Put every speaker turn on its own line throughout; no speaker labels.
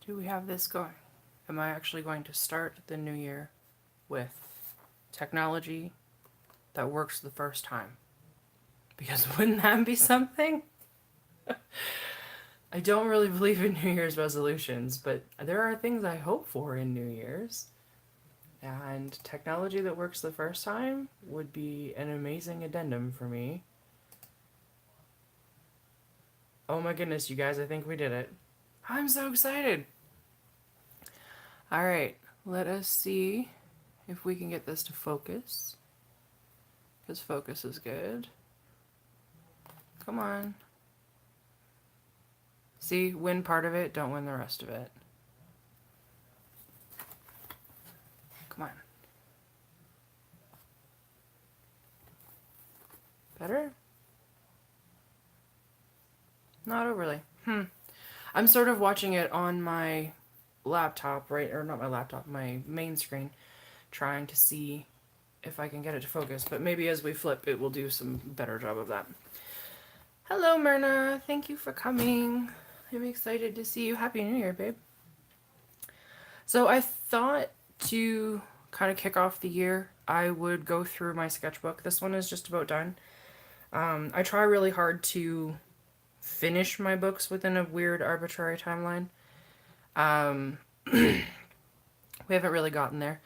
do we have this going? Am I actually going to start the new year with technology that works the first time? Because wouldn't that be something? I don't really believe in New Year's resolutions, but there are things I hope for in New Year's. And technology that works the first time would be an amazing addendum for me. Oh my goodness, you guys, I think we did it. I'm so excited. All right, let us see if we can get this to focus. Because focus is good. Come on. See, win part of it, don't win the rest of it. Come on. Better? Not overly. I'm sort of watching it on my laptop, right? Or not my laptop, my main screen, trying to see if I can get it to focus. But maybe as we flip, it will do some better job of that. Hello, Myrna. Thank you for coming. I'm excited to see you. Happy New Year, babe. So I thought to kind of kick off the year, I would go through my sketchbook. This one is just about done. I try really hard to finish my books within a weird arbitrary timeline. We haven't really gotten there.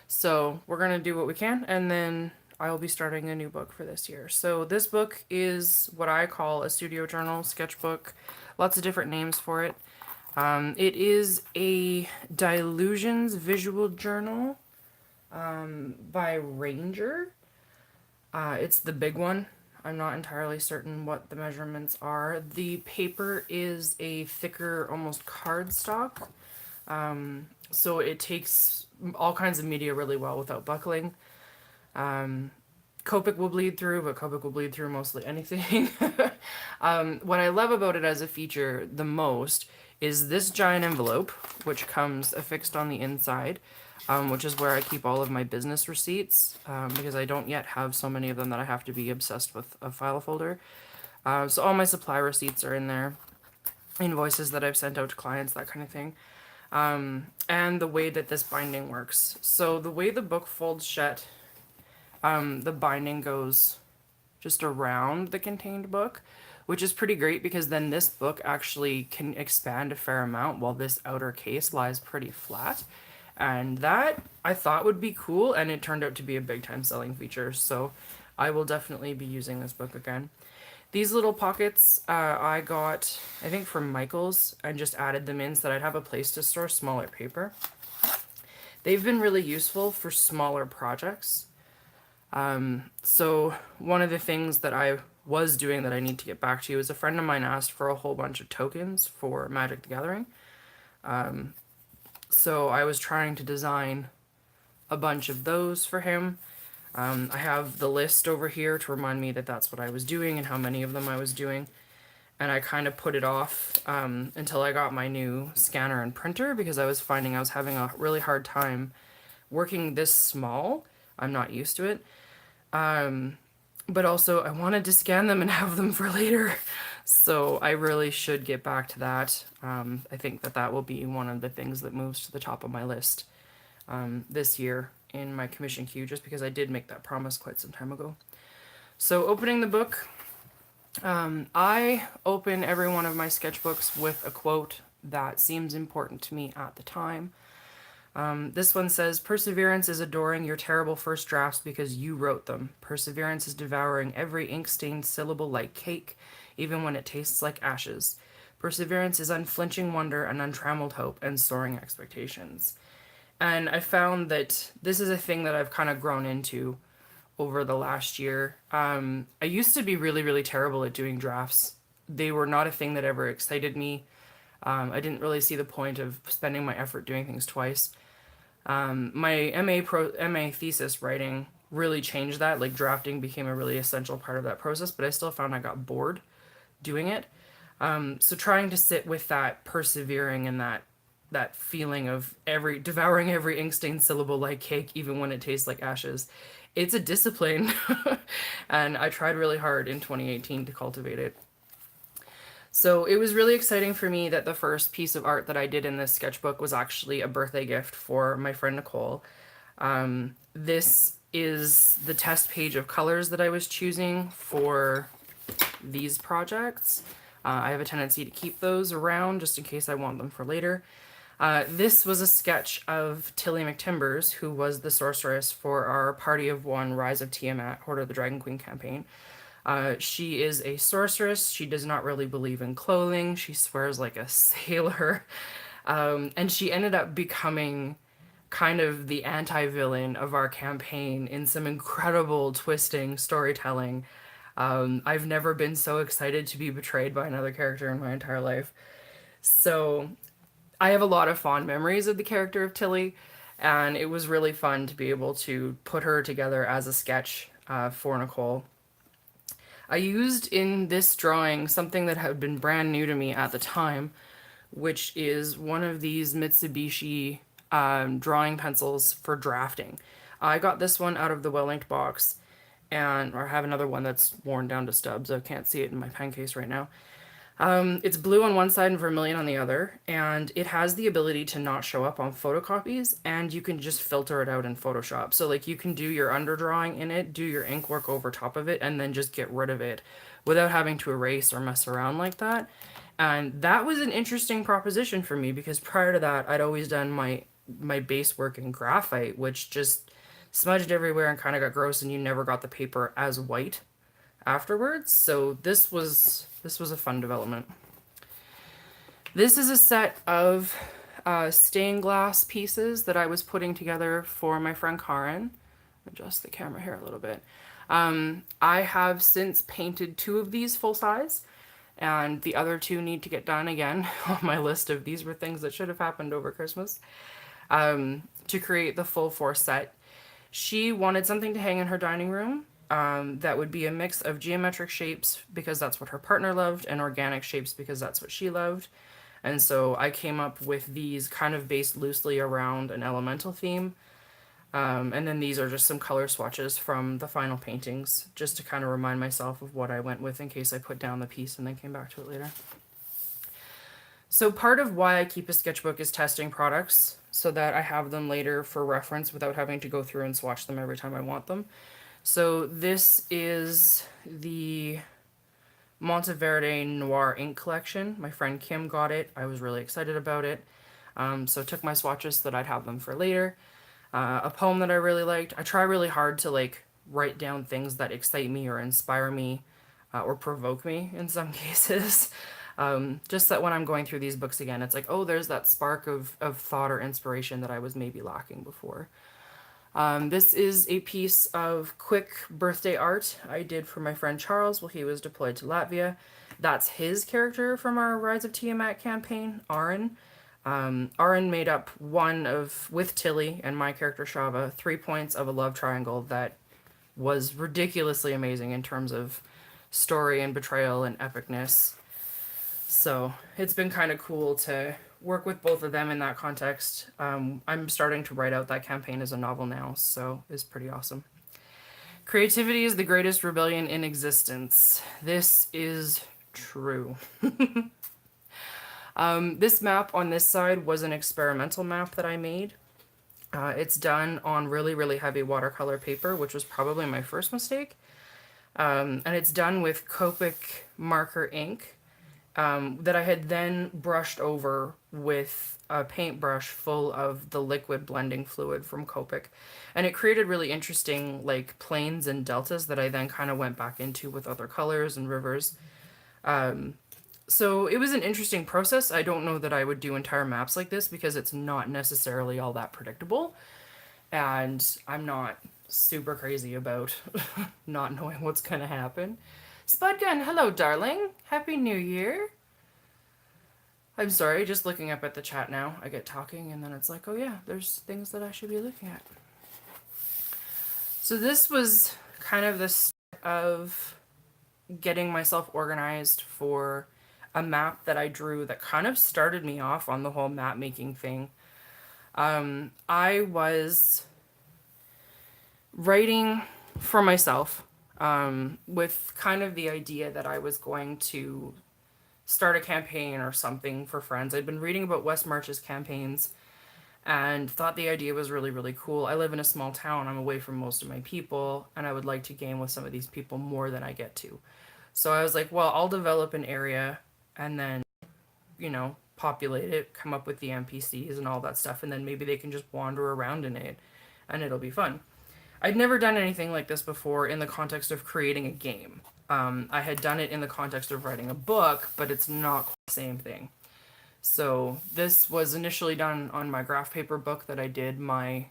So we're going to do what we can, and then I will be starting a new book for this year. So this book is what I call a studio journal sketchbook. Lots of different names for it. It is a Dilutions visual journal by Ranger. It's the big one. I'm not entirely certain what the measurements are. The paper is a thicker, almost cardstock. So it takes all kinds of media really well without buckling. Copic will bleed through, but Copic will bleed through mostly anything. What I love about it as a feature the most is this giant envelope, which comes affixed on the inside, which is where I keep all of my business receipts, because I don't yet have so many of them that I have to be obsessed with a file folder. So all my supply receipts are in there, invoices that I've sent out to clients, that kind of thing. And the way that this binding works. So the way the book folds shut, the binding goes just around the contained book, which is pretty great because then this book actually can expand a fair amount while this outer case lies pretty flat. And that I thought would be cool, and it turned out to be a big time selling feature. So I will definitely be using this book again. These little pockets I got, I think, from Michael's, and just added them in so that I'd have a place to store smaller paper. They've been really useful for smaller projects. So one of the things that I was doing that I need to get back to is a friend of mine asked for a whole bunch of tokens for Magic the Gathering. So I was trying to design a bunch of those for him. I have the list over here to remind me that that's what I was doing and how many of them I was doing. And I kind of put it off until I got my new scanner and printer because I was finding I was having a really hard time working this small. I'm not used to it. But also I wanted to scan them and have them for later. So I really should get back to that. I think that that will be one of the things that moves to the top of my list this year in my commission queue, just because I did make that promise quite some time ago. So opening the book, I open every one of my sketchbooks with a quote that seems important to me at the time. This one says, "Perseverance is adoring your terrible first drafts because you wrote them. Perseverance is devouring every ink-stained syllable like cake, even when it tastes like ashes. Perseverance is unflinching wonder and untrammeled hope and soaring expectations." And I found that this is a thing that I've kind of grown into over the last year. I used to be really, really terrible at doing drafts. They were not a thing that ever excited me. I didn't really see the point of spending my effort doing things twice. My MA thesis writing really changed that. Like, drafting became a really essential part of that process, but I still found I got bored doing it. So trying to sit with that persevering and that feeling of devouring every ink-stained syllable like cake, even when it tastes like ashes. It's a discipline, and I tried really hard in 2018 to cultivate it. So it was really exciting for me that the first piece of art that I did in this sketchbook was actually a birthday gift for my friend Nicole. This is the test page of colors that I was choosing for these projects. I have a tendency to keep those around just in case I want them for later. This was a sketch of Tilly McTimbers, who was the sorceress for our Party of One Rise of Tiamat Horde of the Dragon Queen campaign. She is a sorceress. She does not really believe in clothing. She swears like a sailor. And she ended up becoming kind of the anti-villain of our campaign in some incredible twisting storytelling. I've never been so excited to be betrayed by another character in my entire life. So I have a lot of fond memories of the character of Tilly, and it was really fun to be able to put her together as a sketch for Nicole. I used in this drawing something that had been brand new to me at the time, which is one of these Mitsubishi drawing pencils for drafting. I got this one out of the well-linked box, and or I have another one that's worn down to stubs. I can't see it in my pen case right now. It's blue on one side and vermilion on the other, and it has the ability to not show up on photocopies, and you can just filter it out in Photoshop. So, like, you can do your underdrawing in it, do your ink work over top of it, and then just get rid of it without having to erase or mess around like that. And that was an interesting proposition for me because prior to that, I'd always done my base work in graphite, which just smudged everywhere and kind of got gross, and you never got the paper as white afterwards. So this was a fun development. This is a set of stained glass pieces that I was putting together for my friend Karen. Adjust the camera here a little bit. I have since painted 2 of these full size, and the other 2 need to get done again on my list of these were things that should have happened over Christmas to create the full 4 set. She wanted something to hang in her dining room that would be a mix of geometric shapes because that's what her partner loved, and organic shapes because that's what she loved. And so I came up with these kind of based loosely around an elemental theme. And then these are just some color swatches from the final paintings, just to kind of remind myself of what I went with in case I put down the piece and then came back to it later. So part of why I keep a sketchbook is testing products so that I have them later for reference without having to go through and swatch them every time I want them. So this is the Monteverde Noir ink collection. My friend Kim got it. I was really excited about it. So took my swatches so that I'd have them for later. A poem that I really liked. I try really hard to like write down things that excite me or inspire me or provoke me in some cases. Just that when I'm going through these books again, it's like, oh, there's that spark of thought or inspiration that I was maybe lacking before. This is a piece of quick birthday art I did for my friend Charles while he was deployed to Latvia. That's his character from our Rise of Tiamat campaign, Arin. Arin made up with Tilly and my character Shava, 3 points of a love triangle that was ridiculously amazing in terms of story and betrayal and epicness. So it's been kind of cool to work with both of them in that context. I'm starting to write out that campaign as a novel now, so it's pretty awesome. Creativity is the greatest rebellion in existence. This is true. This map on this side was an experimental map that I made. It's done on really, really heavy watercolor paper, which was probably my first mistake. And it's done with Copic marker ink that I had then brushed over with a paintbrush full of the liquid blending fluid from Copic. And it created really interesting like planes and deltas that I then kind of went back into with other colors and rivers. So it was an interesting process. I don't know that I would do entire maps like this because it's not necessarily all that predictable. And I'm not super crazy about not knowing what's going to happen. Spudgun, hello, darling. Happy New Year. I'm sorry, just looking up at the chat now. I get talking and then it's like, oh yeah, there's things that I should be looking at. So this was kind of the start of getting myself organized for a map that I drew that kind of started me off on the whole map making thing. I was writing for myself with kind of the idea that I was going to start a campaign or something for friends. I'd been reading about West March's campaigns and thought the idea was really, really cool. I live in a small town, I'm away from most of my people, and I would like to game with some of these people more than I get to. So I was like, well, I'll develop an area and then, populate it, come up with the NPCs and all that stuff, and then maybe they can just wander around in it and it'll be fun. I'd never done anything like this before in the context of creating a game. I had done it in the context of writing a book, but it's not quite the same thing. So this was initially done on my graph paper book that I did my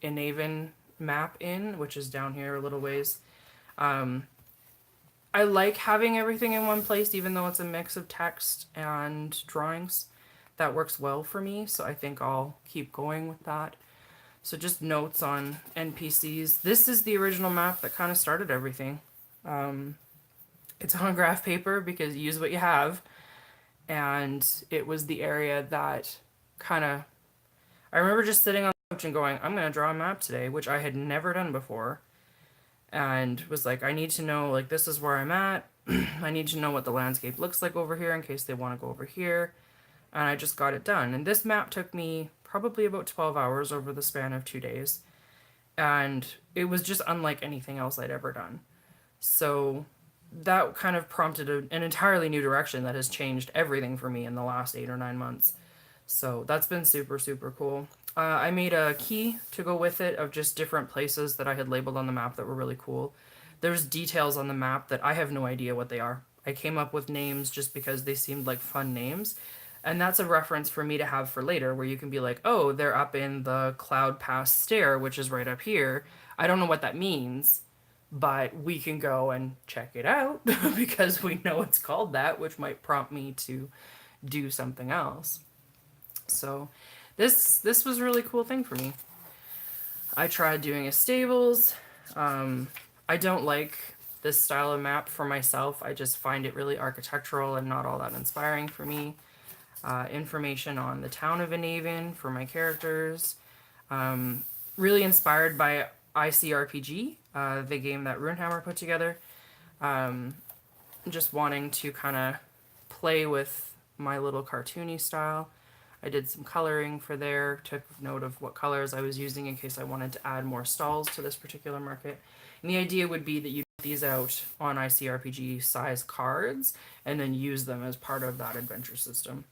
Inaven map in, which is down here a little ways. I like having everything in one place, even though it's a mix of text and drawings. That works well for me, so I think I'll keep going with that. So just notes on NPCs. This is the original map that kind of started everything. It's on graph paper because you use what you have. And it was the area that kind of... I remember just sitting on the couch and going, I'm going to draw a map today, which I had never done before. And was like, I need to know, like, this is where I'm at. I need to know what the landscape looks like over here in case they want to go over here. And I just got it done. And this map took me probably about 12 hours over the span of 2 days. And it was just unlike anything else I'd ever done. So that kind of prompted an entirely new direction that has changed everything for me in the last 8 or 9 months. So that's been super, super cool. I made a key to go with it of just different places that I had labeled on the map that were really cool. There's details on the map that I have no idea what they are. I came up with names just because they seemed like fun names. And that's a reference for me to have for later, where you can be like, oh, they're up in the Cloud Pass stair, which is right up here. I don't know what that means, but we can go and check it out because we know it's called that, which might prompt me to do something else. So this was a really cool thing for me. I tried doing a stables. I don't like this style of map for myself. I just find it really architectural and not all that inspiring for me. Information on the town of Inaven for my characters. Really inspired by ICRPG, the game that Runehammer put together. Just wanting to kind of play with my little cartoony style. I did some coloring for there, took note of what colors I was using in case I wanted to add more stalls to this particular market. And the idea would be that you put these out on ICRPG size cards and then use them as part of that adventure system.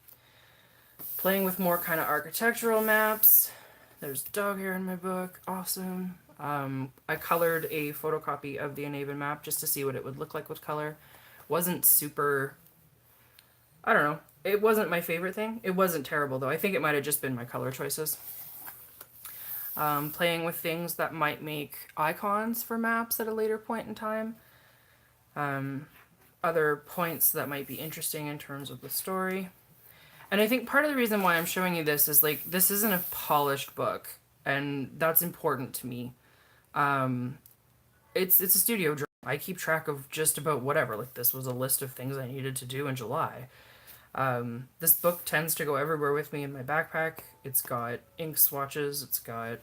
Playing with more kind of architectural maps. There's dog hair in my book. Awesome. I colored a photocopy of the Inaven map just to see what it would look like with color. Wasn't super... I don't know. It wasn't my favorite thing. It wasn't terrible, though. I think it might have just been my color choices. Playing with things that might make icons for maps at a later point in time. Other points that might be interesting in terms of the story. And I think part of the reason why I'm showing you this is, like, this isn't a polished book, and that's important to me. It's a studio drawing. I keep track of just about whatever. Like, this was a list of things I needed to do in July. This book tends to go everywhere with me in my backpack. It's got ink swatches. It's got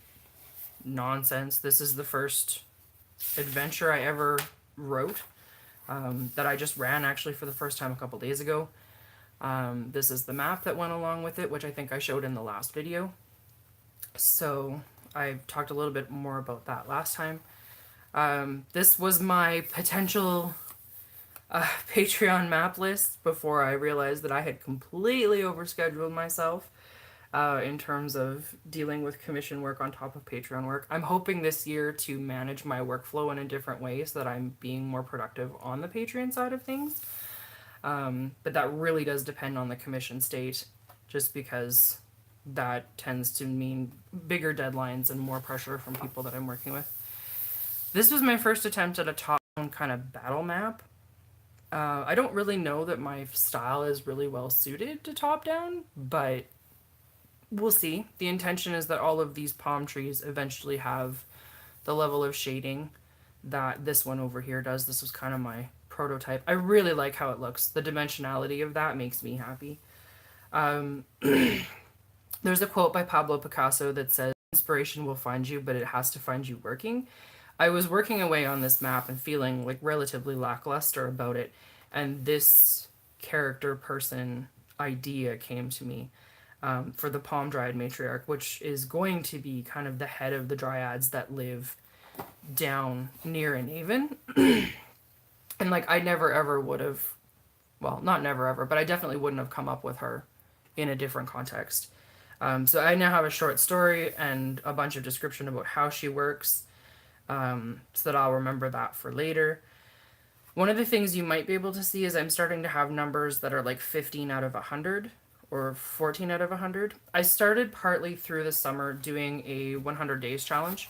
nonsense. This is the first adventure I ever wrote that I just ran actually for the first time a couple days ago. This is the map that went along with it, which I think I showed in the last video. So I talked a little bit more about that last time. This was my potential Patreon map list before I realized that I had completely overscheduled myself in terms of dealing with commission work on top of Patreon work. I'm hoping this year to manage my workflow in a different way so that I'm being more productive on the Patreon side of things. But that really does depend on the commission state, just because that tends to mean bigger deadlines and more pressure from people that I'm working with. This was my first attempt at a top-down kind of battle map. I don't really know that my style is really well suited to top-down, but we'll see. The intention is that all of these palm trees eventually have the level of shading that this one over here does. This was kind of my prototype. I really like how it looks. The dimensionality of that makes me happy. There's a quote by Pablo Picasso that says, "Inspiration will find you, but it has to find you working." I was working away on this map and feeling like relatively lackluster about it, and this character person idea came to me for the Palm Dryad Matriarch, which is going to be kind of the head of the dryads that live down near an Avon. And like I never ever would have, well, not never ever, but I definitely wouldn't have come up with her in a different context. So I now have a short story and a bunch of description about how she works, so that I'll remember that for later. One of the things you might be able to see is I'm starting to have numbers that are like 15 out of 100 or 14 out of 100. I started partly through the summer doing a 100 days challenge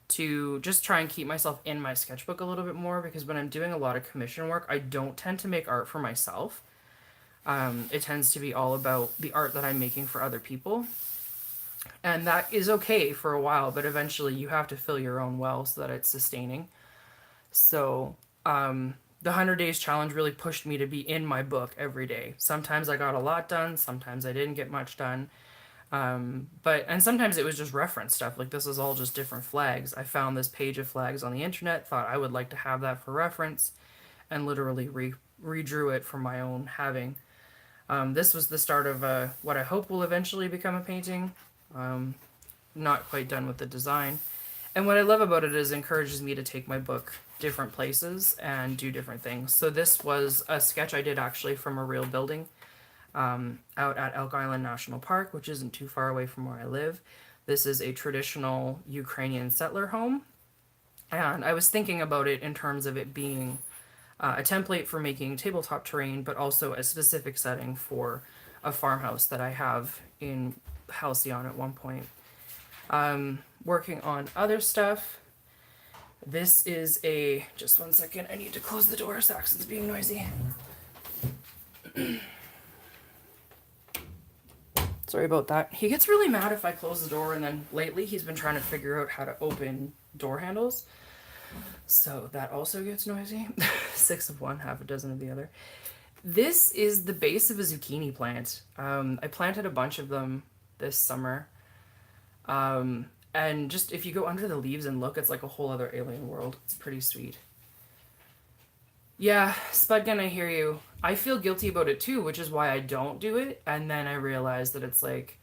to just try and keep myself in my sketchbook a little bit more, because when I'm doing a lot of commission work, I don't tend to make art for myself. It tends to be all about the art that I'm making for other people. And that is okay for a while, but eventually you have to fill your own well so that it's sustaining. So, the 100 Days Challenge really pushed me to be in my book every day. Sometimes I got a lot done, sometimes I didn't get much done. And sometimes it was just reference stuff. Like this is all just different flags. I found this page of flags on the internet, thought I would like to have that for reference, and literally redrew it for my own having. This was the start of what I hope will eventually become a painting. Not quite done with the design. And what I love about it is it encourages me to take my book different places and do different things. So this was a sketch I did actually from a real building out at Elk Island National Park, which isn't too far away from where I live. This is a traditional Ukrainian settler home. And I was thinking about it in terms of it being a template for making tabletop terrain, but also a specific setting for a farmhouse that I have in Halcyon at one point. Working on other stuff. This is a, just one second, I need to close the door, Saxon's being noisy. Sorry about that. He gets really mad if I close the door, and then lately he's been trying to figure out how to open door handles. So that also gets noisy. 6 of one, half a dozen of the other. This is the base of a zucchini plant. I planted a bunch of them this summer. And just if you go under the leaves and look, it's like a whole other alien world. It's pretty sweet. Yeah, Spudgun, I hear you. I feel guilty about it too, which is why I don't do it. And then I realize that it's like,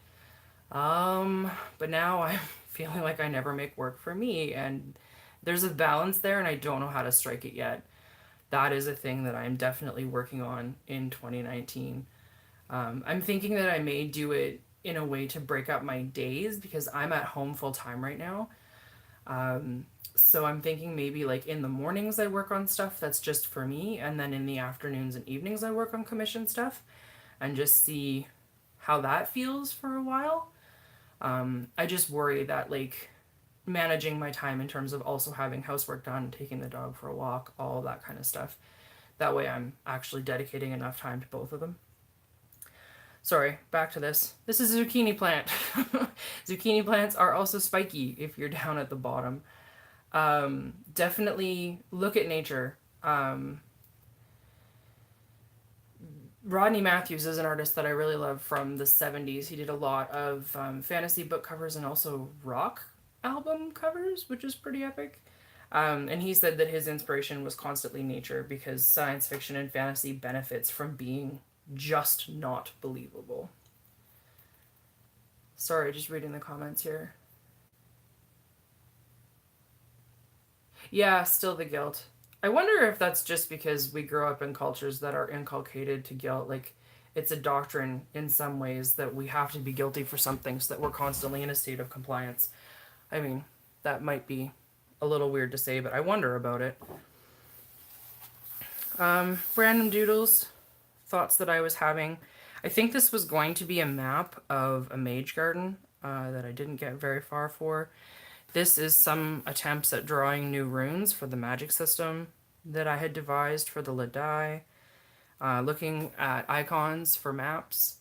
but now I'm feeling like I never make work for me. And there's a balance there, and I don't know how to strike it yet. That is a thing that I'm definitely working on in 2019. I'm thinking that I may do it in a way to break up my days, because I'm at home full time right now. So I'm thinking maybe like in the mornings I work on stuff that's just for me, and then in the afternoons and evenings I work on commission stuff, and just see how that feels for a while. I just worry that like managing my time in terms of also having housework done, taking the dog for a walk, all that kind of stuff. That way I'm actually dedicating enough time to both of them. Sorry, back to this. This is a zucchini plant. Zucchini plants are also spiky if you're down at the bottom. Definitely look at nature. Rodney Matthews is an artist that I really love from the 70s. He did a lot of fantasy book covers and also rock album covers, which is pretty epic. And he said that his inspiration was constantly nature, because science fiction and fantasy benefits from being just not believable. Sorry, just reading the comments here. Yeah, still the guilt. I wonder if that's just because we grow up in cultures that are inculcated to guilt. Like, it's a doctrine in some ways that we have to be guilty for something, so that we're constantly in a state of compliance. I mean, that might be a little weird to say, but I wonder about it. Random doodles. Thoughts that I was having. I think this was going to be a map of a mage garden that I didn't get very far for. This is some attempts at drawing new runes for the magic system that I had devised for the Ladai. Looking at icons for maps.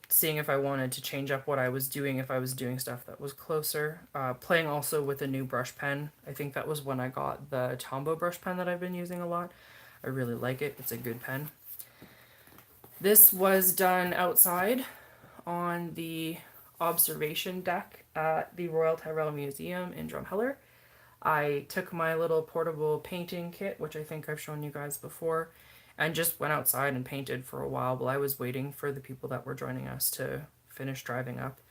Seeing if I wanted to change up what I was doing, if I was doing stuff that was closer. Playing also with a new brush pen. I think that was when I got the Tombow brush pen that I've been using a lot. I really like it. It's a good pen. This was done outside on the observation deck at the Royal Tyrrell Museum in Drumheller. I took my little portable painting kit, which I think I've shown you guys before, and just went outside and painted for a while I was waiting for the people that were joining us to finish driving up.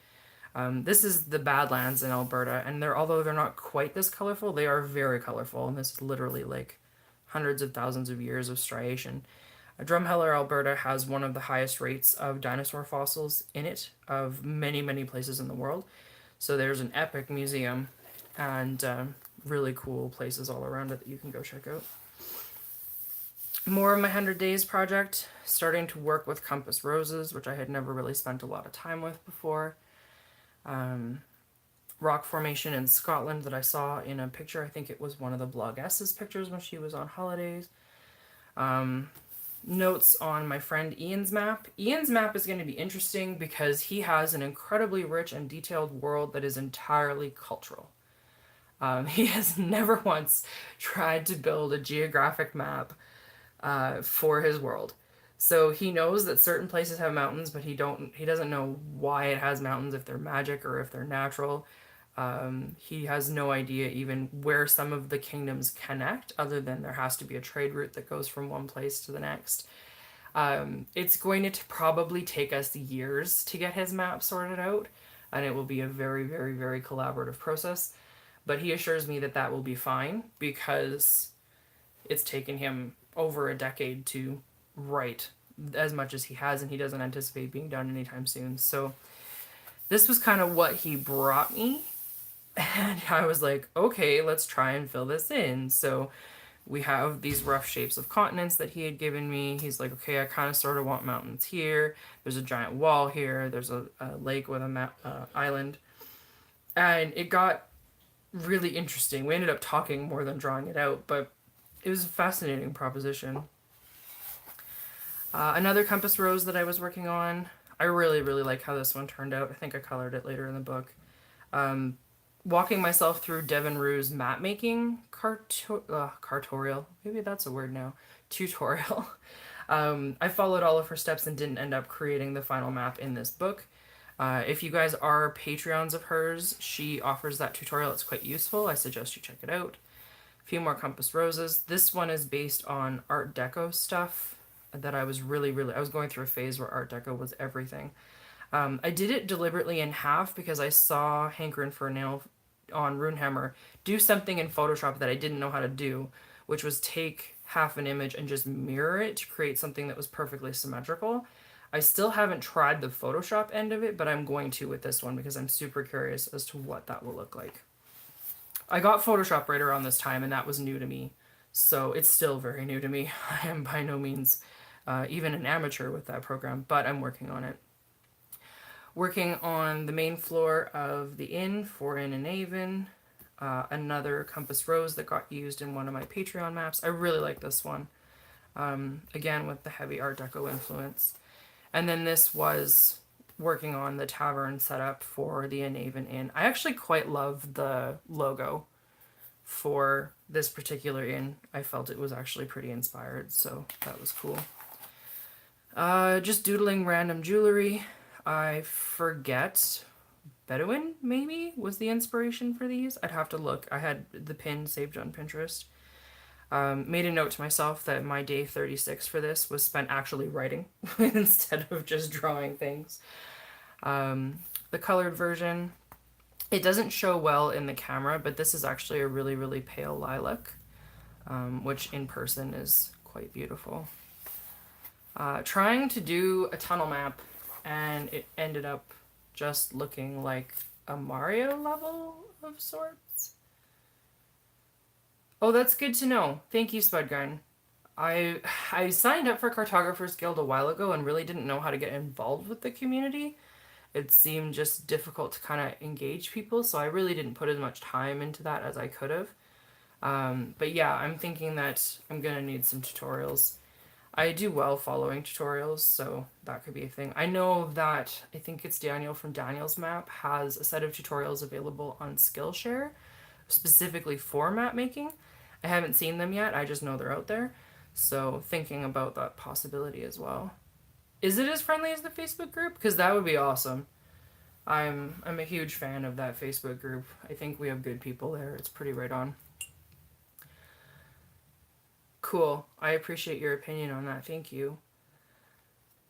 This is the Badlands in Alberta, and although they're not quite this colorful, they are very colorful, and this is literally like hundreds of thousands of years of striation. Drumheller, Alberta has one of the highest rates of dinosaur fossils in it of many, many places in the world. So there's an epic museum and really cool places all around it that you can go check out. More of my 100 Days project, starting to work with compass roses, which I had never really spent a lot of time with before. Rock formation in Scotland that I saw in a picture. I think it was one of the blogess's pictures when she was on holidays. Notes on my friend Ian's map. Ian's map is going to be interesting because he has an incredibly rich and detailed world that is entirely cultural. He has never once tried to build a geographic map for his world. So he knows that certain places have mountains, but he doesn't know why it has mountains, if they're magic or if they're natural. He has no idea even where some of the kingdoms connect, other than there has to be a trade route that goes from one place to the next. It's going to probably take us years to get his map sorted out, and it will be a very, very, very collaborative process. But he assures me that that will be fine because it's taken him over a decade to write as much as he has, and he doesn't anticipate being done anytime soon. So this was kind of what he brought me, and I was like, okay, let's try and fill this in. So we have these rough shapes of continents that he had given me. He's like, okay, I kind of sort of want mountains here. There's a giant wall here. There's a lake with a island. And it got really interesting. We ended up talking more than drawing it out, but it was a fascinating proposition. Another compass rose that I was working on. I really, really like how this one turned out. I think I colored it later in the book. Walking myself through Devin Rue's map making cartorial. Maybe that's a word now. Tutorial. I followed all of her steps and didn't end up creating the final map in this book. If you guys are Patreons of hers, she offers that tutorial. It's quite useful. I suggest you check it out. A few more compass roses. This one is based on Art Deco stuff that I was I was going through a phase where Art Deco was everything. I did it deliberately in half because I saw Hankering for a Nail on Runehammer do something in Photoshop that I didn't know how to do, which was take half an image and just mirror it to create something that was perfectly symmetrical. I still haven't tried the Photoshop end of it, but I'm going to with this one because I'm super curious as to what that will look like. I got Photoshop right around this time, and that was new to me, so it's still very new to me. I am by no means even an amateur with that program, but I'm working on it. Working on the main floor of the inn for Inn and Avon. Another compass rose that got used in one of my Patreon maps. I really like this one. Again, with the heavy Art Deco influence. And then this was working on the tavern setup for the Inn Avon Inn. I actually quite love the logo for this particular inn. I felt it was actually pretty inspired, so that was cool. Just doodling random jewelry. I forget, Bedouin maybe was the inspiration for these. I'd have to look. I had the pin saved on Pinterest. Made a note to myself that my day 36 for this was spent actually writing instead of just drawing things. The colored version, it doesn't show well in the camera, but this is actually a really, really pale lilac, which in person is quite beautiful. Trying to do a tunnel map, and it ended up just looking like a Mario level of sorts. Oh, that's good to know. Thank you, Spudgun. I signed up for Cartographers Guild a while ago and really didn't know how to get involved with the community. It seemed just difficult to kind of engage people, so I really didn't put as much time into that as I could have. But yeah, I'm thinking that I'm going to need some tutorials. I do well following tutorials, so that could be a thing. I know that, I think it's Daniel from Daniel's Map, has a set of tutorials available on Skillshare, specifically for map making. I haven't seen them yet, I just know they're out there. So thinking about that possibility as well. Is it as friendly as the Facebook group? Because that would be awesome. I'm a huge fan of that Facebook group. I think we have good people there. It's pretty right on. Cool. I appreciate your opinion on that. Thank you.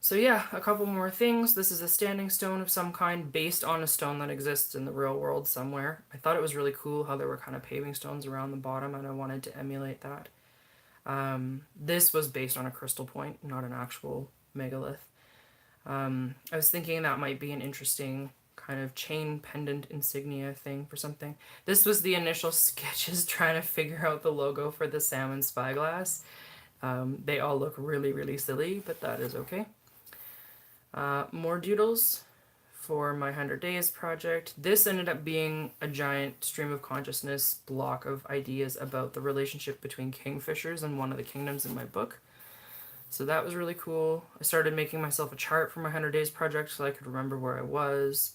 So yeah, a couple more things. This is a standing stone of some kind based on a stone that exists in the real world somewhere. I thought it was really cool how there were kind of paving stones around the bottom, and I wanted to emulate that. This was based on a crystal point, not an actual megalith. I was thinking that might be an interesting kind of chain pendant insignia thing for something. This was the initial sketches trying to figure out the logo for the salmon spyglass. They all look really, really silly, but that is okay. More doodles for my 100 Days project. This ended up being a giant stream of consciousness block of ideas about the relationship between kingfishers and one of the kingdoms in my book. So that was really cool. I started making myself a chart for my 100 Days project so I could remember where I was.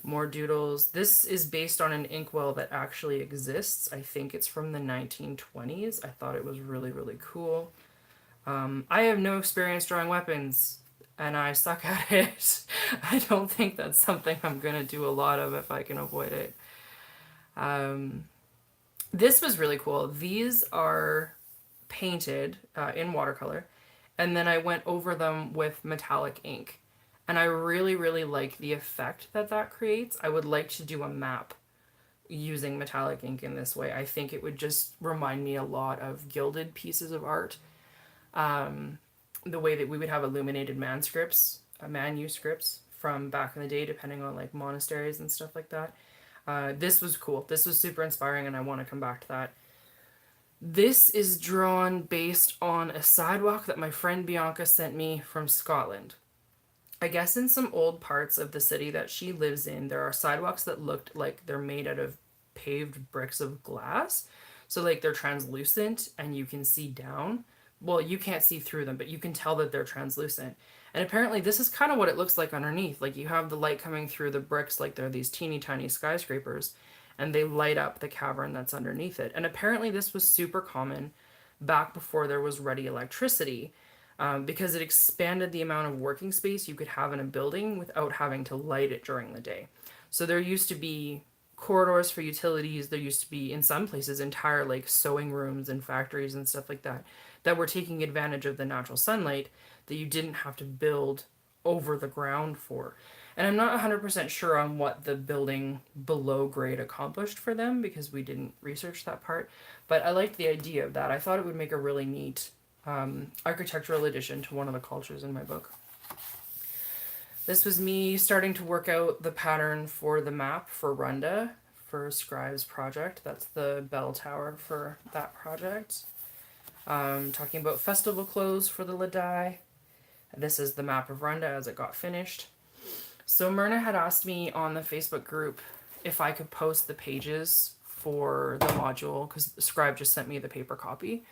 More doodles. This is based on an inkwell that actually exists. I think it's from the 1920s. I thought it was really, really cool. I have no experience drawing weapons, and I suck at it. I don't think that's something I'm going to do a lot of if I can avoid it. This was really cool. These are painted in watercolor, and then I went over them with metallic ink. And I really, really like the effect that that creates. I would like to do a map using metallic ink in this way. I think it would just remind me a lot of gilded pieces of art. The way that we would have illuminated manuscripts from back in the day, depending on like monasteries and stuff like that. This was cool. This was super inspiring, and I want to come back to that. This is drawn based on a sidewalk that my friend Bianca sent me from Scotland. I guess in some old parts of the city that she lives in, there are sidewalks that looked like they're made out of paved bricks of glass. So like they're translucent and you can see down. Well, you can't see through them, but you can tell that they're translucent. And apparently this is kind of what it looks like underneath. Like you have the light coming through the bricks like they're these teeny tiny skyscrapers, and they light up the cavern that's underneath it. And apparently this was super common back before there was ready electricity. Because it expanded the amount of working space you could have in a building without having to light it during the day. So there used to be corridors for utilities. There used to be, in some places, entire like sewing rooms and factories and stuff like that that were taking advantage of the natural sunlight that you didn't have to build over the ground for. And I'm not 100% sure on what the building below grade accomplished for them because we didn't research that part. But I liked the idea of that. I thought it would make a really neat architectural addition to one of the cultures in my book. This was me starting to work out the pattern for the map for Runda for Scribe's project. That's the bell tower for that project. Talking about festival clothes for the Ladai. This is the map of Runda as it got finished. So Myrna had asked me on the Facebook group if I could post the pages for the module because Scribe just sent me the paper copy.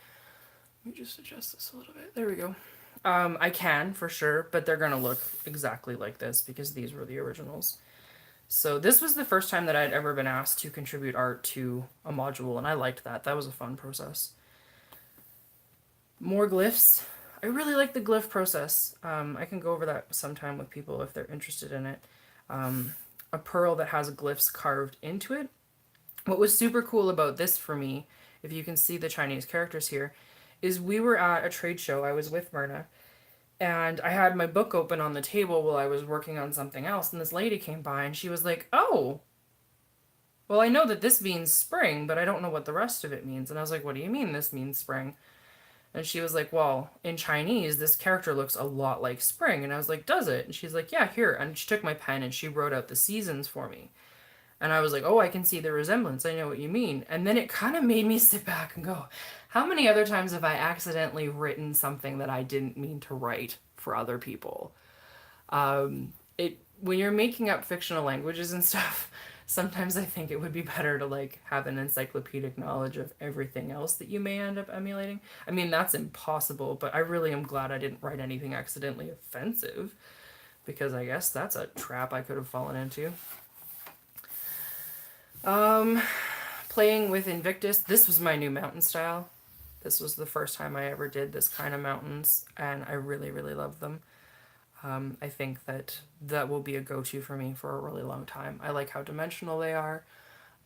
Let me just adjust this a little bit. There we go. I can, for sure, but they're going to look exactly like this because these were the originals. So this was the first time that I'd ever been asked to contribute art to a module, and I liked that. That was a fun process. More glyphs. I really like the glyph process. I can go over that sometime with people if they're interested in it. A pearl that has glyphs carved into it. What was super cool about this for me, if you can see the Chinese characters here, is we were at a trade show. I was with Myrna, and I had my book open on the table while I was working on something else, and this lady came by, and she was like, "Oh, well, I know that this means spring, but I don't know what the rest of it means." And I was like, "What do you mean this means spring?" And she was like, "Well, in Chinese, this character looks a lot like spring." And I was like, "Does it?" And she's like, "Yeah, here." And she took my pen and she wrote out the seasons for me. And I was like, "Oh, I can see the resemblance. I know what you mean." And then it kind of made me sit back and go, how many other times have I accidentally written something that I didn't mean to write for other people? When you're making up fictional languages and stuff, sometimes I think it would be better to like have an encyclopedic knowledge of everything else that you may end up emulating. I mean, that's impossible, but I really am glad I didn't write anything accidentally offensive because I guess that's a trap I could have fallen into. Playing with Invictus. This was my new mountain style. This was the first time I ever did this kind of mountains, and I really, really love them. I think that will be a go-to for me for a really long time. I like how dimensional they are.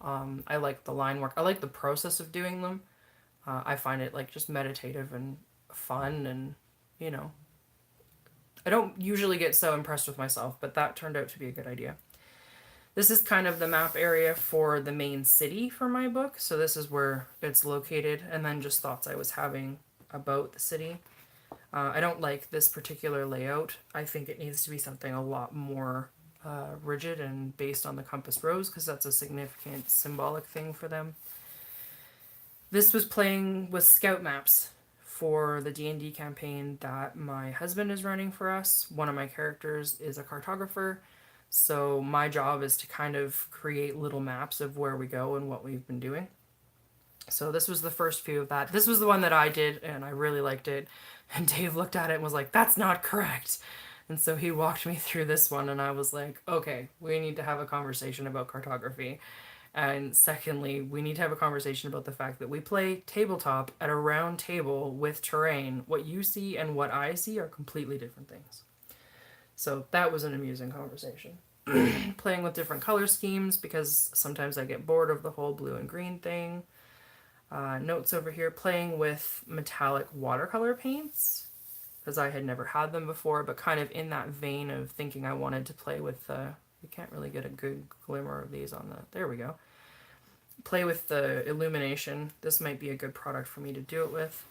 I like the line work. I like the process of doing them. I find it like just meditative and fun, and you know, I don't usually get so impressed with myself, but that turned out to be a good idea. This is kind of the map area for the main city for my book, so this is where it's located, and then just thoughts I was having about the city. I don't like this particular layout. I think it needs to be something a lot more rigid and based on the compass rose, because that's a significant symbolic thing for them. This was playing with scout maps for the D&D campaign that my husband is running for us. One of my characters is a cartographer, so my job is to kind of create little maps of where we go and what we've been doing. So this was the first few of that. This was the one that I did, and I really liked it. And Dave looked at it and was like, "That's not correct." And so he walked me through this one, and I was like, "Okay, we need to have a conversation about cartography." And secondly, we need to have a conversation about the fact that we play tabletop at a round table with terrain. What you see and what I see are completely different things. So that was an amusing conversation. Playing with different color schemes, because sometimes I get bored of the whole blue and green thing. Notes over here, playing with metallic watercolor paints, because I had never had them before, but kind of in that vein of thinking I wanted to play with the... You can't really get a good glimmer of these on the... There we go. Play with the illumination. This might be a good product for me to do it with.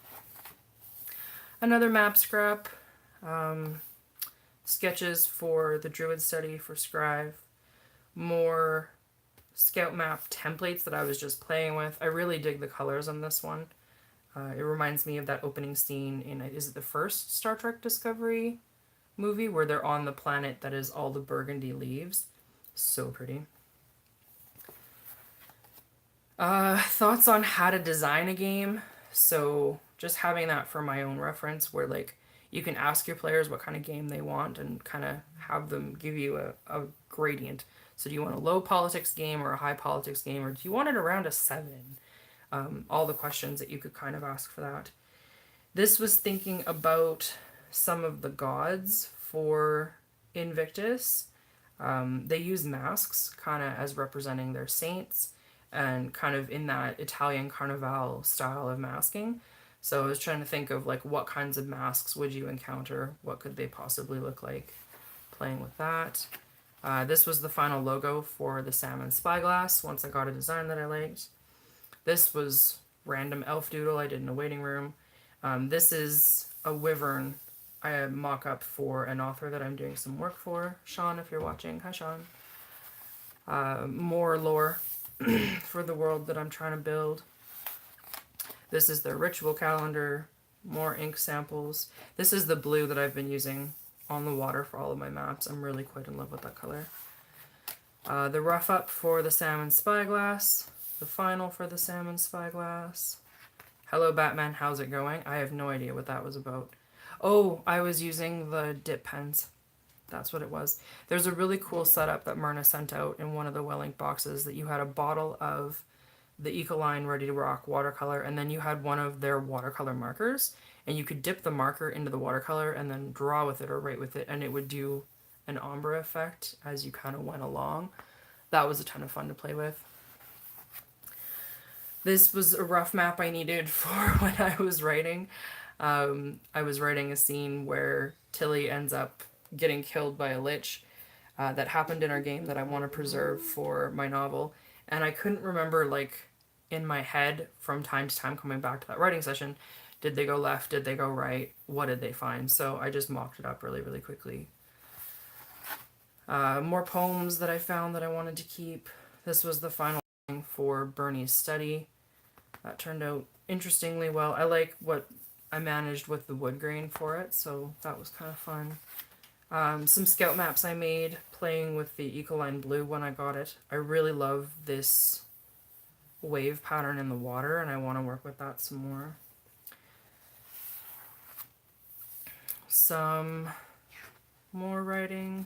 Another map scrap. Sketches for the Druid study for Scribe. More scout map templates that I was just playing with. I really dig the colors on this one. It reminds me of that opening scene in, is it the first Star Trek Discovery movie, where they're on the planet that is all the burgundy leaves. So pretty. Thoughts on how to design a game. So just having that for my own reference, where like you can ask your players what kind of game they want and kind of have them give you a gradient. So do you want a low politics game or a high politics game, or do you want it around a 7? All the questions that you could kind of ask for that. This was thinking about some of the gods for Invictus. They use masks kind of as representing their saints, and kind of in that Italian Carnival style of masking. So I was trying to think of like what kinds of masks would you encounter? What could they possibly look like? Playing with that. This was the final logo for the Salmon Spyglass once I got a design that I liked. This was random elf doodle I did in a waiting room. This is a wyvern mock-up for an author that I'm doing some work for. Sean, if you're watching. Hi, Sean. More lore for the world that I'm trying to build. This is the ritual calendar. More ink samples. This is the blue that I've been using on the water for all of my maps. I'm really quite in love with that color. The rough up for the Salmon Spyglass. The final for the Salmon Spyglass. Hello Batman, how's it going? I have no idea what that was about. Oh, I was using the dip pens. That's what it was. There's a really cool setup that Myrna sent out in one of the Wellink boxes, that you had a bottle of the Ecoline Ready to Rock watercolor, and then you had one of their watercolor markers, and you could dip the marker into the watercolor and then draw with it or write with it, and it would do an ombre effect as you kind of went along. That was a ton of fun to play with. This was a rough map I needed for when I was writing. I was writing a scene where Tilly ends up getting killed by a lich that happened in our game that I want to preserve for my novel. And I couldn't remember, like, in my head from time to time coming back to that writing session, did they go left, did they go right, what did they find? So I just mocked it up really, really quickly. More poems that I found that I wanted to keep. This was the final thing for Bernie's study. That turned out interestingly well. I like what I managed with the wood grain for it, so that was kind of fun. Some scout maps I made playing with the Ecoline Blue when I got it. I really love this wave pattern in the water, and I want to work with that some more. Some more writing.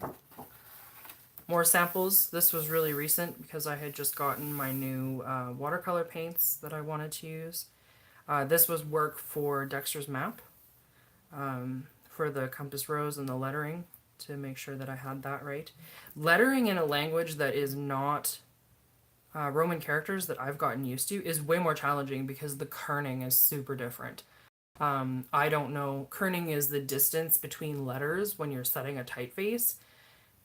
More samples. This was really recent because I had just gotten my new watercolor paints that I wanted to use. This was work for Dexter's map, for the compass rose and the lettering, to make sure that I had that right. Lettering in a language that is not Roman characters that I've gotten used to is way more challenging because the kerning is super different. I don't know. Kerning is the distance between letters when you're setting a typeface.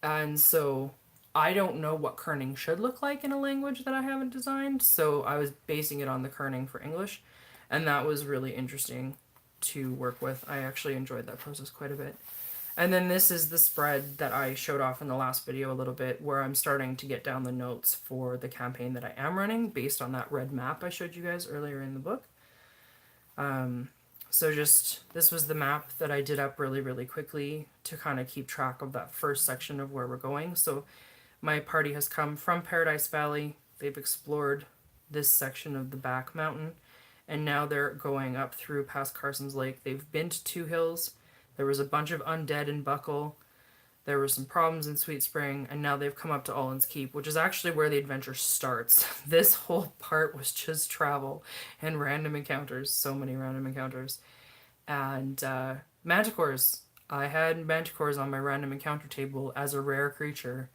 And so I don't know what kerning should look like in a language that I haven't designed. So I was basing it on the kerning for English. And that was really interesting to work with. I actually enjoyed that process quite a bit. And then this is the spread that I showed off in the last video a little bit, where I'm starting to get down the notes for the campaign that I am running based on that red map I showed you guys earlier in the book. So this was the map that I did up really, really quickly to kind of keep track of that first section of where we're going. So my party has come from Paradise Valley. They've explored this section of the back mountain, and now they're going up through past Carson's Lake. They've been to Two Hills. There was a bunch of undead in Buckle. There were some problems in Sweet Spring, and now they've come up to Allen's Keep, which is actually where the adventure starts. This whole part was just travel and random encounters. So many random encounters. And manticores. I had manticores on my random encounter table as a rare creature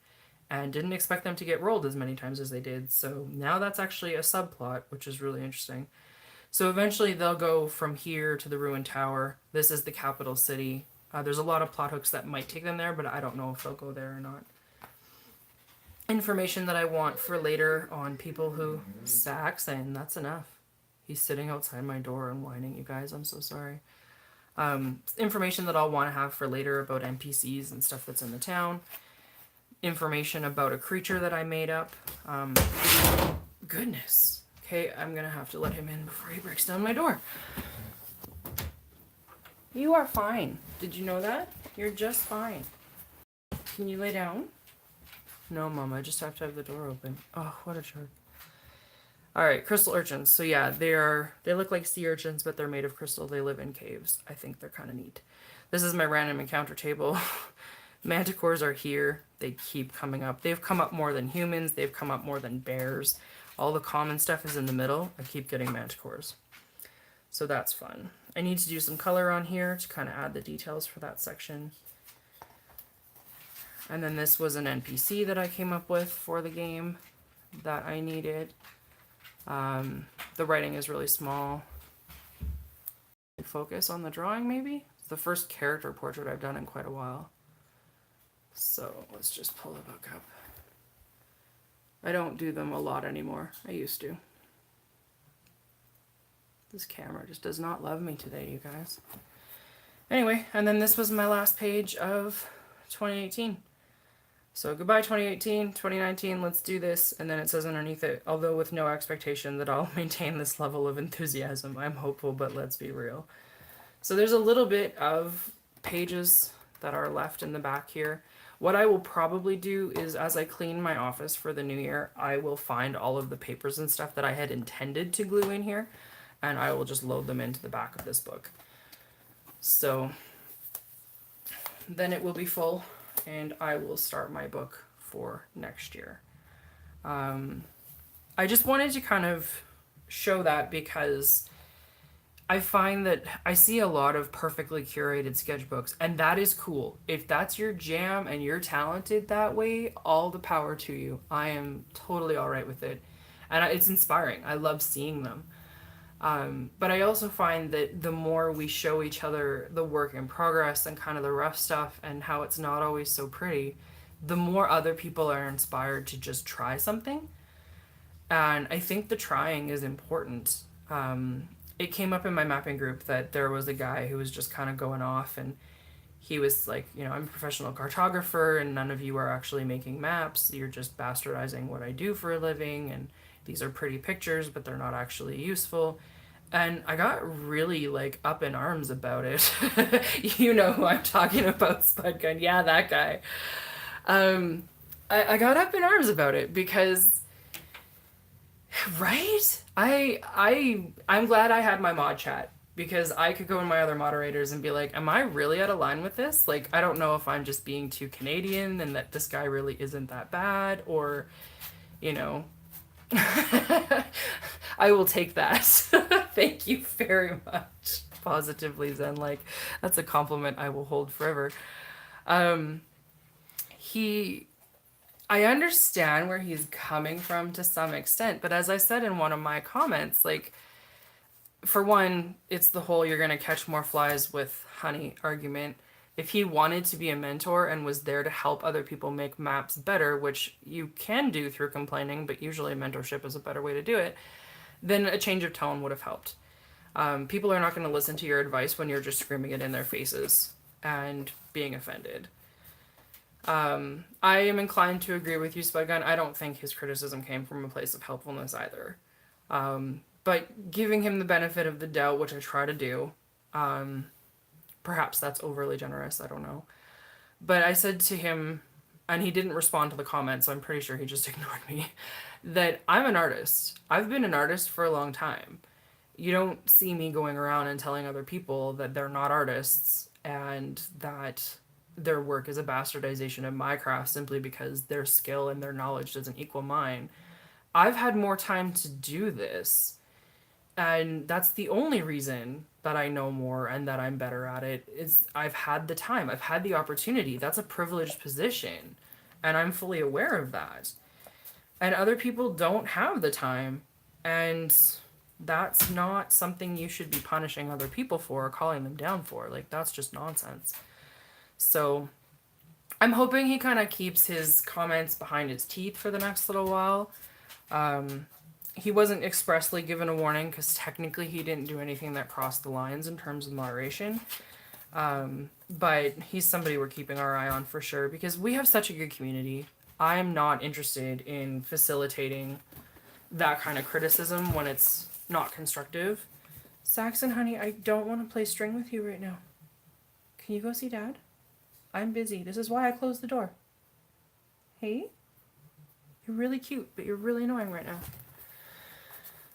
and didn't expect them to get rolled as many times as they did. So now that's actually a subplot, which is really interesting. So eventually they'll go from here to the ruined tower. This is the capital city. There's a lot of plot hooks that might take them there, but I don't know if they'll go there or not. Information that I want for later on people who... Saxon, that's enough. He's sitting outside my door and whining, you guys. I'm so sorry. Information that I'll want to have for later about NPCs and stuff that's in the town. Information about a creature that I made up. Goodness. Okay, I'm gonna have to let him in before he breaks down my door. You are fine. Did you know that? You're just fine. Can you lay down? No, Mom, I just have to have the door open. Oh, what a jerk. Alright, crystal urchins. So yeah, they look like sea urchins, but they're made of crystal. They live in caves. I think they're kind of neat. This is my random encounter table. Manticores are here. They keep coming up. They've come up more than humans. They've come up more than bears. All the common stuff is in the middle. I keep getting manticores. So that's fun. I need to do some color on here to kind of add the details for that section. And then this was an NPC that I came up with for the game that I needed. The writing is really small. Focus on the drawing, maybe? It's the first character portrait I've done in quite a while. So let's just pull the book up. I don't do them a lot anymore. I used to. This camera just does not love me today, you guys. Anyway, and then this was my last page of 2018. So goodbye 2018, 2019, let's do this. And then it says underneath it, although with no expectation that I'll maintain this level of enthusiasm. I'm hopeful, but let's be real. So there's a little bit of pages that are left in the back here. What I will probably do is, as I clean my office for the new year, I will find all of the papers and stuff that I had intended to glue in here, and I will just load them into the back of this book. So then it will be full, and I will start my book for next year. I just wanted to kind of show that because I find that I see a lot of perfectly curated sketchbooks, and that is cool. If that's your jam and you're talented that way, all the power to you. I am totally all right with it. And it's inspiring. I love seeing them. But I also find that the more we show each other the work in progress and kind of the rough stuff and how it's not always so pretty, the more other people are inspired to just try something. And I think the trying is important. It came up in my mapping group that there was a guy who was just kind of going off, and he was like, you know, I'm a professional cartographer and none of you are actually making maps. You're just bastardizing what I do for a living, and these are pretty pictures, but they're not actually useful. And I got really like up in arms about it. You know who I'm talking about, Spudgun. Yeah, that guy. I got up in arms about it because, right? I'm glad I had my mod chat, because I could go in my other moderators and be like, am I really out of line with this? Like, I don't know if I'm just being too Canadian and that this guy really isn't that bad, or, you know, I will take that. Thank you very much. Positively Zen, like, that's a compliment I will hold forever. I understand where he's coming from to some extent, but as I said in one of my comments, like, for one, it's the whole you're going to catch more flies with honey argument. If he wanted to be a mentor and was there to help other people make maps better, which you can do through complaining, but usually mentorship is a better way to do it, then a change of tone would have helped. People are not going to listen to your advice when you're just screaming it in their faces and being offended. I am inclined to agree with you, Spudgun. I don't think his criticism came from a place of helpfulness either. But giving him the benefit of the doubt, which I try to do, perhaps that's overly generous, I don't know. But I said to him, and he didn't respond to the comment, so I'm pretty sure he just ignored me, that I'm an artist. I've been an artist for a long time. You don't see me going around and telling other people that they're not artists and that their work is a bastardization of my craft simply because their skill and their knowledge doesn't equal mine. I've had more time to do this, and that's the only reason that I know more and that I'm better at it is I've had the time, I've had the opportunity. That's a privileged position, and I'm fully aware of that. And other people don't have the time, and that's not something you should be punishing other people for or calling them down for. Like, that's just nonsense. So I'm hoping he kind of keeps his comments behind his teeth for the next little while. He wasn't expressly given a warning because technically he didn't do anything that crossed the lines in terms of moderation. But he's somebody we're keeping our eye on for sure because we have such a good community. I'm not interested in facilitating that kind of criticism when it's not constructive. Saxon, honey, I don't want to play string with you right now. Can you go see Dad? I'm busy. This is why I closed the door. Hey? You're really cute, but you're really annoying right now.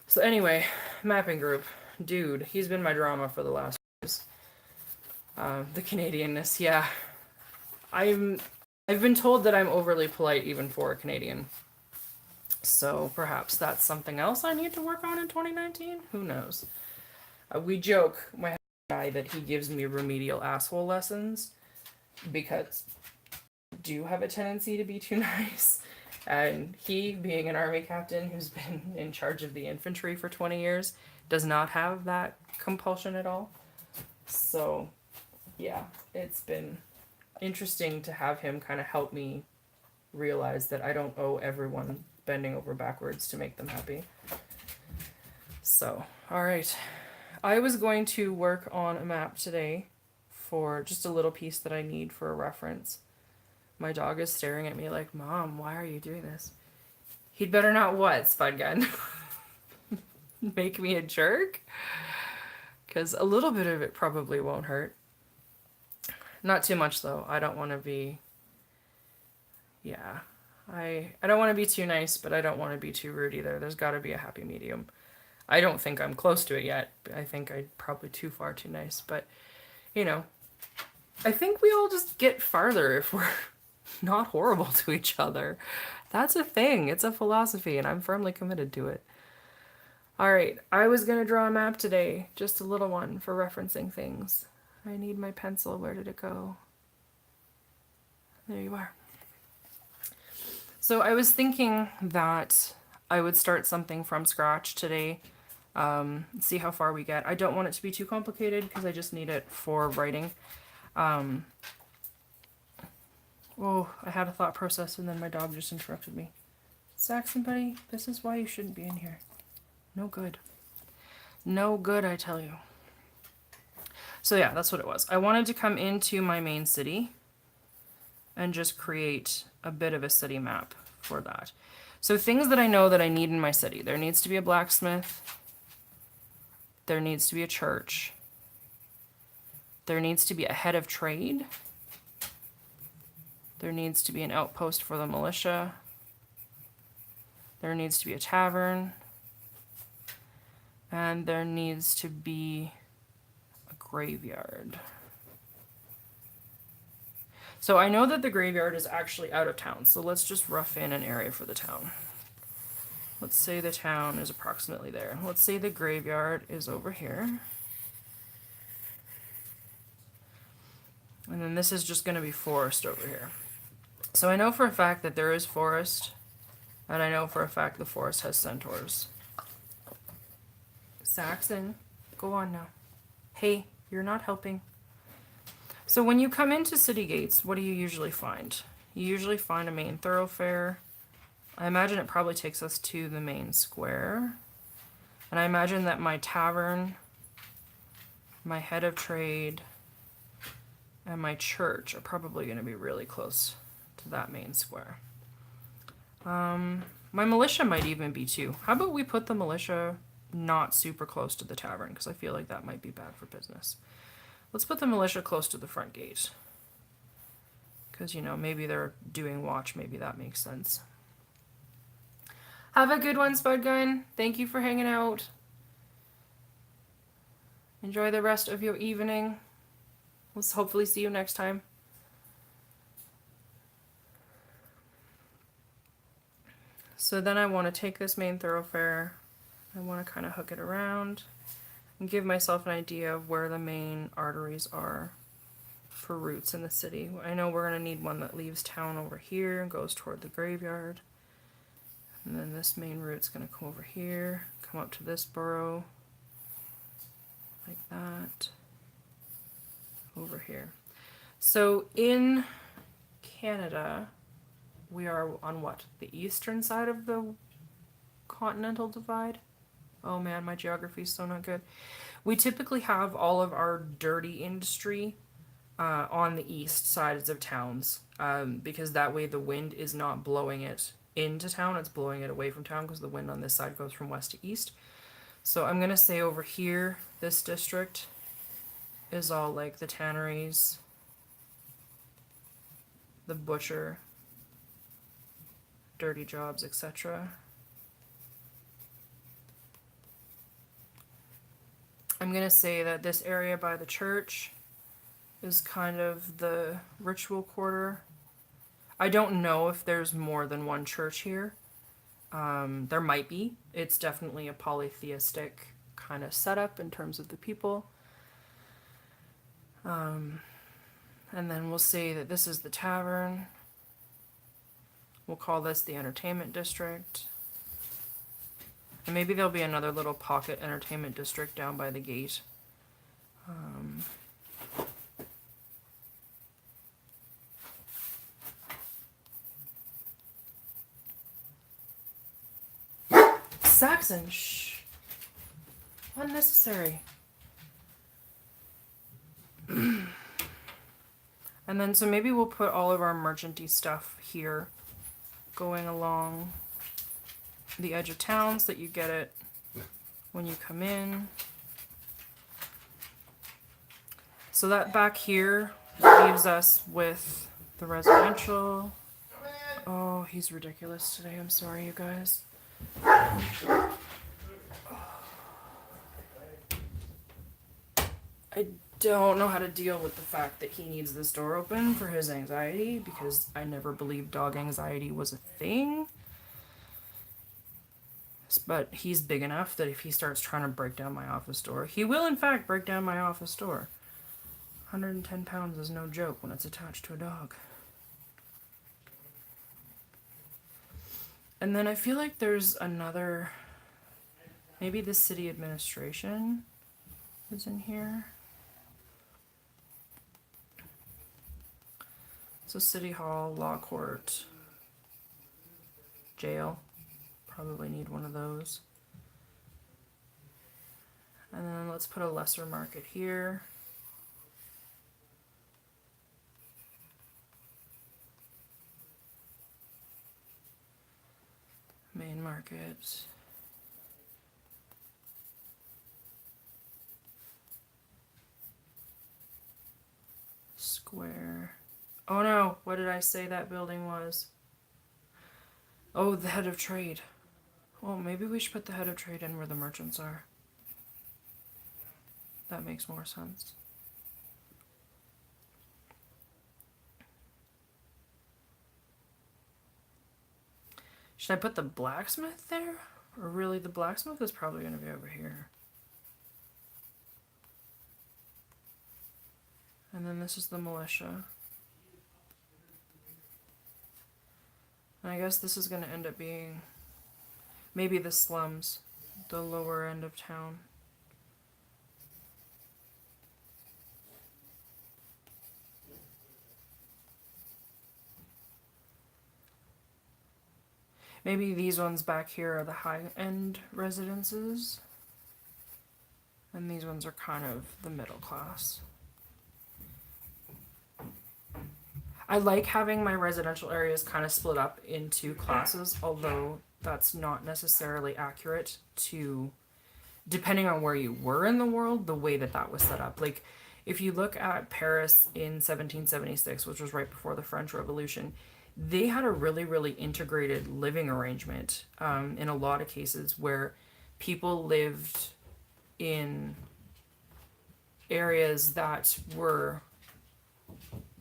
So anyway, mapping group. Dude, he's been my drama for the last years. The Canadianness, yeah. I've been told that I'm overly polite even for a Canadian. So perhaps that's something else I need to work on in 2019? Who knows? We joke, my guy, that he gives me remedial asshole lessons because I do have a tendency to be too nice. And he, being an army captain who's been in charge of the infantry for 20 years, does not have that compulsion at all. So, yeah, it's been interesting to have him kind of help me realize that I don't owe everyone bending over backwards to make them happy. So, alright. I was going to work on a map today for just a little piece that I need for a reference. My dog is staring at me like, Mom, why are you doing this? He'd better not what, Spudgun? Make me a jerk? Because a little bit of it probably won't hurt. Not too much, though. I don't want to be... Yeah. I don't want to be too nice, but I don't want to be too rude either. There's got to be a happy medium. I don't think I'm close to it yet. I think I'm probably too far too nice. But, you know, I think we all just get farther if we're not horrible to each other. That's a thing. It's a philosophy, and I'm firmly committed to it. Alright, I was going to draw a map today. Just a little one for referencing things. I need my pencil. Where did it go? There you are. So I was thinking that I would start something from scratch today. See how far we get. I don't want it to be too complicated because I just need it for writing. Oh, I had a thought process and then my dog just interrupted me. Saxon, buddy, this is why you shouldn't be in here. No good. No good, I tell you. So yeah, that's what it was. I wanted to come into my main city and just create a bit of a city map for that. So things that I know that I need in my city. There needs to be a blacksmith. There needs to be a church. There needs to be a head of trade. There needs to be an outpost for the militia. There needs to be a tavern. And there needs to be a graveyard. So I know that the graveyard is actually out of town, so let's just rough in an area for the town. Let's say the town is approximately there. Let's say the graveyard is over here. And then this is just going to be forest over here. So I know for a fact that there is forest, and I know for a fact the forest has centaurs. Saxon, go on now. Hey, you're not helping. So when you come into city gates, what do you usually find? You usually find a main thoroughfare. I imagine it probably takes us to the main square. And I imagine that my tavern, my head of trade, and my church are probably going to be really close to that main square. My militia might even be too. How about we put the militia not super close to the tavern, because I feel like that might be bad for business. Let's put the militia close to the front gate. Because, you know, maybe they're doing watch. Maybe that makes sense. Have a good one, Spudgun. Thank you for hanging out. Enjoy the rest of your evening. We'll hopefully see you next time. So then I want to take this main thoroughfare. I want to kind of hook it around and give myself an idea of where the main arteries are for routes in the city. I know we're going to need one that leaves town over here and goes toward the graveyard. And then this main route's going to come over here, come up to this borough, like that, over here. So in Canada, we are on what? The eastern side of the continental divide? Oh man, my geography is so not good. We typically have all of our dirty industry on the east sides of towns, because that way the wind is not blowing it into town, it's blowing it away from town, because the wind on this side goes from west to east. So I'm going to say over here, this district is all like the tanneries, the butcher, dirty jobs, etc. I'm going to say that this area by the church is kind of the ritual quarter. I don't know if there's more than one church here. There might be. It's definitely a polytheistic kind of setup in terms of the people. And then we'll say that this is the tavern. We'll call this the entertainment district. And maybe there'll be another little pocket entertainment district down by the gate. Saxon, shh. Unnecessary. And then, so maybe we'll put all of our merchanty stuff here, going along the edge of town so that you get it when you come in. So that back here leaves us with the residential. Oh, he's ridiculous today. I'm sorry, you guys. I don't know how to deal with the fact that he needs this door open for his anxiety, because I never believed dog anxiety was a thing. But he's big enough that if he starts trying to break down my office door, he will in fact break down my office door. 110 pounds is no joke when it's attached to a dog. And then I feel like there's another, maybe the city administration is in here. So city hall, law court, jail. Probably need one of those. And then let's put a lesser market here. Main market. Square. Oh no, what did I say that building was? Oh, the head of trade. Well, maybe we should put the head of trade in where the merchants are. That makes more sense. Should I put the blacksmith there? Or really, the blacksmith is probably going to be over here. And then this is the militia. And I guess this is going to end up being maybe the slums, the lower end of town. Maybe these ones back here are the high-end residences. And these ones are kind of the middle class. I like having my residential areas kind of split up into classes, although that's not necessarily accurate to, depending on where you were in the world, the way that that was set up. Like, if you look at Paris in 1776, which was right before the French Revolution, they had a really, really integrated living arrangement in a lot of cases where people lived in areas that were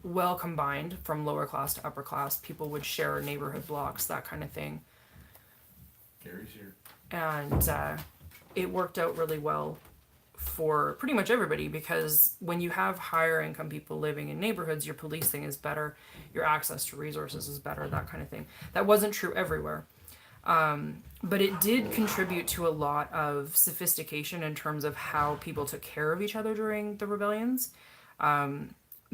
well combined from lower class to upper class. People would share neighborhood blocks, that kind of thing.
Gary's here.
And it worked out really well for pretty much everybody, because when you have higher income people living in neighborhoods, your policing is better, your access to resources is better, that kind of thing. That wasn't true everywhere. But it did contribute to a lot of sophistication in terms of how people took care of each other during the rebellions.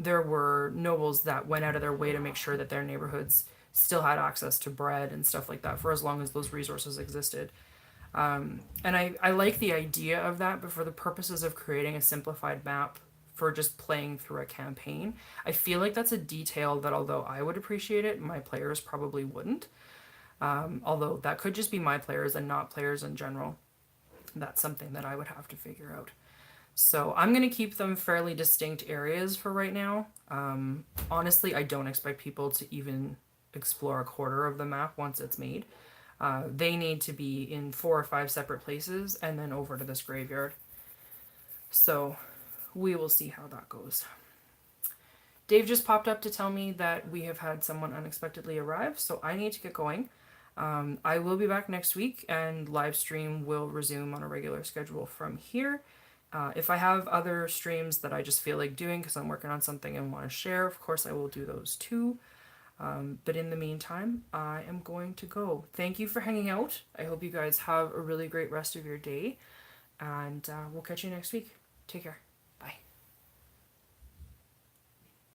There were nobles that went out of their way to make sure that their neighborhoods still had access to bread and stuff like that for as long as those resources existed. And I like the idea of that, but for the purposes of creating a simplified map for just playing through a campaign, I feel like that's a detail that, although I would appreciate it, my players probably wouldn't. Although that could just be my players and not players in general. That's something that I would have to figure out. So I'm going to keep them fairly distinct areas for right now. Honestly, I don't expect people to even explore a quarter of the map once it's made. They need to be in 4 or 5 separate places and then over to this graveyard. So we will see how that goes. Dave just popped up to tell me that we have had someone unexpectedly arrive, so I need to get going. I will be back next week, and live stream will resume on a regular schedule from here. If I have other streams that I just feel like doing because I'm working on something and want to share, of course I will do those too. But in the meantime, I am going to go. Thank you for hanging out. I hope you guys have a really great rest of your day, and we'll catch you next week. Take care.